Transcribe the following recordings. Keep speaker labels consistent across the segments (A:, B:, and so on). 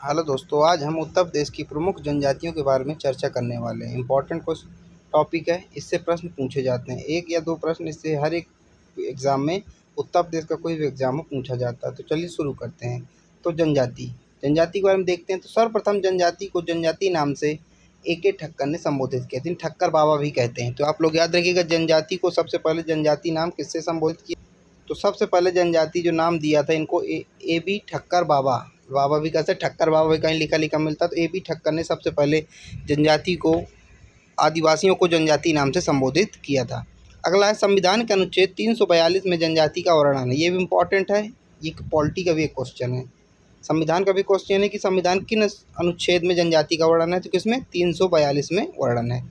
A: Hello दोस्तों, आज हम उत्तर प्रदेश की प्रमुख जनजातियों के बारे में चर्चा करने वाले हैं। इम्पोर्टेंट कुछ टॉपिक है, इससे प्रश्न पूछे जाते हैं। एक या दो प्रश्न इससे हर एक एग्ज़ाम में, उत्तर प्रदेश का कोई भी एग्ज़ाम में पूछा जाता है। तो चलिए शुरू करते हैं। तो जनजाति के बारे में देखते हैं। तो सर्वप्रथम जनजाति को जनजाति नाम से ए.के. ठक्कर ने संबोधित किया। जिन्हें ठक्कर बाबा भी कहते हैं। तो आप लोग याद रखिएगा, जनजाति को सबसे पहले जनजाति नाम किससे संबोधित किया। तो सबसे पहले जनजाति जो नाम दिया था इनको ए बी ठक्कर बाबा, बाबा भी कहते, ठक्कर बाबा भी कहीं लिखा लिखा मिलता। तो ए बी ठक्कर ने सबसे पहले जनजाति को, आदिवासियों को जनजाति नाम से संबोधित किया था। अगला है संविधान के अनुच्छेद 342 में जनजाति का वर्णन है। ये भी इम्पोर्टेंट है, ये पॉलिटी का भी एक क्वेश्चन है, संविधान का भी क्वेश्चन है कि संविधान किन अनुच्छेद में जनजाति का वर्णन है। तो किसमें, 342 में वर्णन है।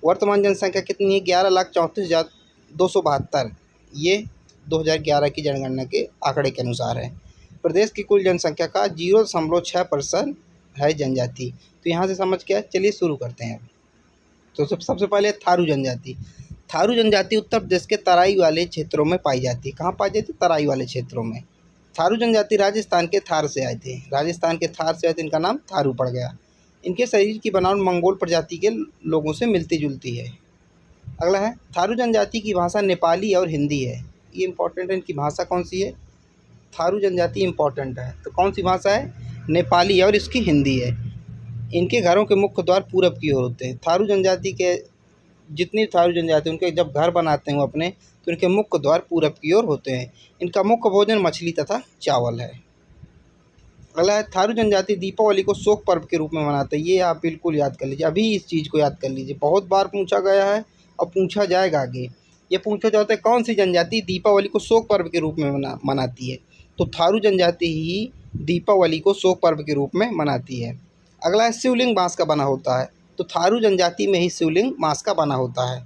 A: वर्तमान जनसंख्या कितनी है, 11,34,272। ये 2011 की जनगणना के आंकड़े के अनुसार है। प्रदेश की कुल जनसंख्या का 0.6% है जनजाति। तो यहाँ से समझ के चलिए शुरू करते हैं। तो सबसे पहले थारू जनजाति। थारू जनजाति उत्तर प्रदेश के तराई वाले क्षेत्रों में पाई जाती है। कहाँ पाई जाती है, तराई वाले क्षेत्रों में। थारू जनजाति राजस्थान के थार से आए थे। राजस्थान के थार से आए थे, इनका नाम थारू पड़ गया। इनके शरीर की बनावट मंगोल प्रजाति के लोगों से मिलती जुलती है। अगला है, थारू जनजाति की भाषा नेपाली और हिंदी है। ये इंपॉर्टेंट है, इनकी भाषा कौन सी है, थारू जनजाति इंपॉर्टेंट है। तो कौन सी भाषा है, नेपाली और इसकी हिंदी है। इनके घरों के मुख्य द्वार पूरब की ओर होते हैं। थारू जनजाति के जितनी थारू जनजाति उनके जब घर बनाते हैं वो अपने, तो इनके मुख्य द्वार पूरब की ओर होते हैं। इनका मुख्य भोजन मछली तथा चावल है। अगला है, थारू जनजाति दीपावली को शोक पर्व के रूप में मनाते हैं। ये आप बिल्कुल याद कर लीजिए, अभी इस चीज़ को याद कर लीजिए, बहुत बार पूछा गया है और पूछा जाएगा आगे। ये पूछा जाता है कौन सी जनजाति दीपावली को शोक पर्व के रूप में मनाती है। तो थारू जनजाति ही दीपावली को शोक पर्व के रूप में मनाती है। अगला है, शिवलिंग बांस का बना होता है। तो थारू जनजाति में ही शिवलिंग बांस का बना होता है।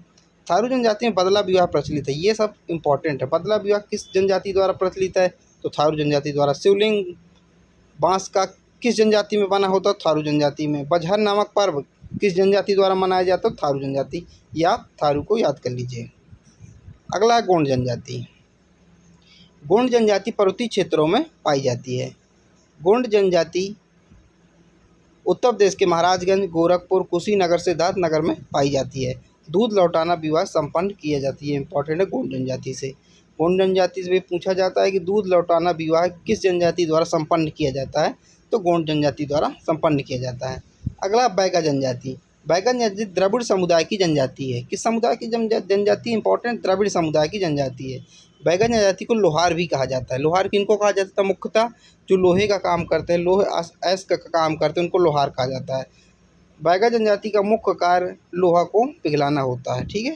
A: थारू जनजाति में बदला विवाह प्रचलित है। ये सब इंपॉर्टेंट है। बदला विवाह किस जनजाति द्वारा प्रचलित है, तो थारू जनजाति द्वारा। शिवलिंग बांस का किस जनजाति में बना होता है, थारू जनजाति में। बजहर नामक पर्व किस जनजाति द्वारा मनाया जाता है, थारू जनजाति। या थारू को याद कर लीजिए। अगला है गोंड जनजाति। गोंड जनजाति पर्वतीय क्षेत्रों में पाई जाती है। गोंड जनजाति उत्तर प्रदेश के महाराजगंज, गोरखपुर, कुशीनगर, सिद्धार्थनगर में पाई जाती है। दूध लौटाना विवाह संपन्न किया जाती है। इंपॉर्टेंट है गोंड जनजाति से। गोंड जनजाति से भी पूछा जाता है कि दूध लौटाना विवाह किस जनजाति द्वारा संपन्न किया जाता है, तो गोंड जनजाति द्वारा संपन्न किया जाता है। अगला बैगा जनजाति। बैगा जनजाति द्रविड़ समुदाय की जनजाति है। किस समुदाय की जनजाति, इंपॉर्टेंट, द्रविड़ समुदाय की जनजाति है। बैगा जनजाति को लोहार भी कहा जाता है। लोहार किनको कहा जाता है, मुख्यतः जो लोहे का काम करते हैं, लोहे अयस्क का काम करते हैं, उनको लोहार कहा जाता है। बैगा जनजाति का मुख्य कार्य लोहा को पिघलाना होता है। ठीक है।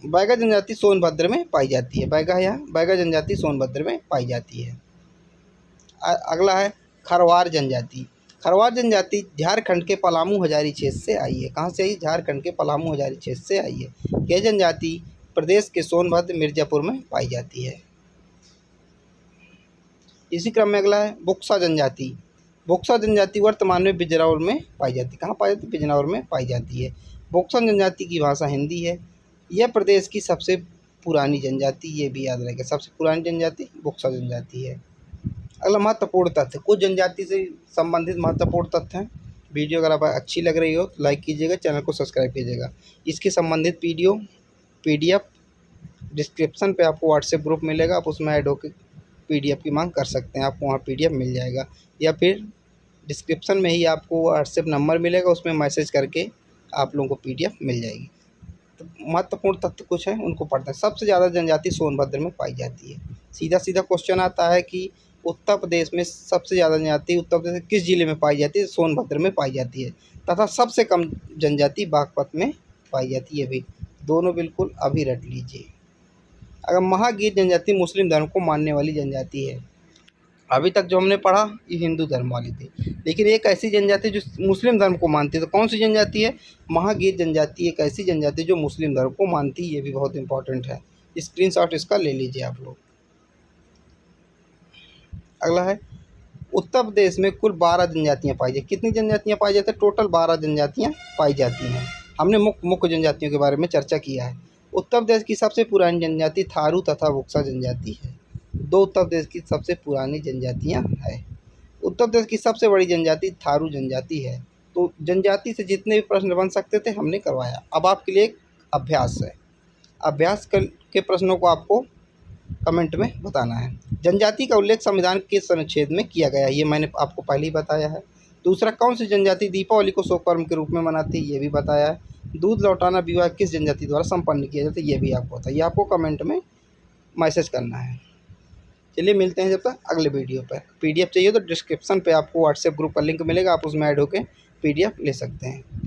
A: बैगा जनजाति सोनभद्र में पाई जाती है। बैगा जनजाति सोनभद्र में पाई जाती है। अगला है खरवार जनजाति। खरवार जनजाति झारखंड के पलामू हजारी क्षेत्र से आई है। कहाँ से आई, झारखंड के पलामू हजारी क्षेत्र से आई है। यह जनजाति प्रदेश के सोनभद्र, मिर्जापुर में पाई जाती है। इसी क्रम में अगला है बुक्सा जनजाति। बुक्सा जनजाति वर्तमान में बिजनौर में पाई जाती है। कहाँ पाई जाती है, बिजनौर में पाई जाती है। बुक्सा जनजाति की भाषा हिंदी है। यह प्रदेश की सबसे पुरानी जनजाति, ये भी याद रखें, सबसे पुरानी जनजाति बुक्सा जनजाति है। अगला महत्वपूर्ण तथ्य, कुछ जनजाति से संबंधित महत्वपूर्ण तथ्य हैं। वीडियो अगर आप अच्छी लग रही हो तो लाइक कीजिएगा, चैनल को सब्सक्राइब कीजिएगा। इसके संबंधित वीडियो PDF डिस्क्रिप्शन पे आपको व्हाट्सएप ग्रुप मिलेगा, आप उसमें ऐड होकर PDF की मांग कर सकते हैं, आपको वहाँ PDF मिल जाएगा। या फिर डिस्क्रिप्शन में ही आपको व्हाट्सएप नंबर मिलेगा, उसमें मैसेज करके आप लोगों को PDF मिल जाएगी। तो महत्वपूर्ण तथ्य कुछ हैं, उनको पढ़ते हैं। सबसे ज़्यादा जनजाति सोनभद्र में पाई जाती है। सीधा सीधा क्वेश्चन आता है कि उत्तर प्रदेश में सबसे ज़्यादा जनजाति उत्तर प्रदेश किस जिले में पाई जाती है, सोनभद्र में पाई जाती है। तथा सबसे कम जनजाति बागपत में पाई जाती है। भी दोनों बिल्कुल अभी रट लीजिए। अगर महागीर जनजाति मुस्लिम धर्म को मानने वाली जनजाति है। अभी तक जो हमने पढ़ा ये हिंदू धर्म वाली थी, लेकिन एक ऐसी जनजाति जो मुस्लिम धर्म को मानती है। तो कौन सी जनजाति है, महागीर जनजाति एक ऐसी जनजाति जो मुस्लिम धर्म को मानती है। ये भी बहुत इंपॉर्टेंट है, स्क्रीनशॉट इसका ले लीजिए आप लोग। अगला है, उत्तर प्रदेश में कुल 12 जनजातियाँ पाई जाती। कितनी जनजातियाँ पाई जाती है, टोटल 12 जनजातियाँ पाई जाती हैं। हमने मुख्य जनजातियों के बारे में चर्चा किया है। उत्तर प्रदेश की सबसे पुरानी जनजाति थारू तथा बुक्सा जनजाति है। दो उत्तर प्रदेश की सबसे पुरानी जनजातियाँ हैं। उत्तर प्रदेश की सबसे बड़ी जनजाति थारू जनजाति है। तो जनजाति से जितने भी प्रश्न बन सकते थे हमने करवाया। अब आपके लिए एक अभ्यास है। के प्रश्नों को आपको कमेंट में बताना है। जनजाति का उल्लेख संविधान के किस अनुच्छेद में किया गया है, ये मैंने आपको पहले ही बताया है। दूसरा, कौन सी जनजाति दीपावली को शुभ पर्व के रूप में मनाती है, ये भी बताया है। दूध लौटाना विवाह किस जनजाति द्वारा संपन्न किया जाता है, ये भी आपको बताइए। आपको कमेंट में मैसेज करना है। चलिए मिलते हैं जब तक अगले वीडियो पर। पीडीएफ चाहिए तो डिस्क्रिप्शन पे आपको व्हाट्सएप ग्रुप का लिंक मिलेगा, आप उसमें ऐड होकर पीडीएफ ले सकते हैं।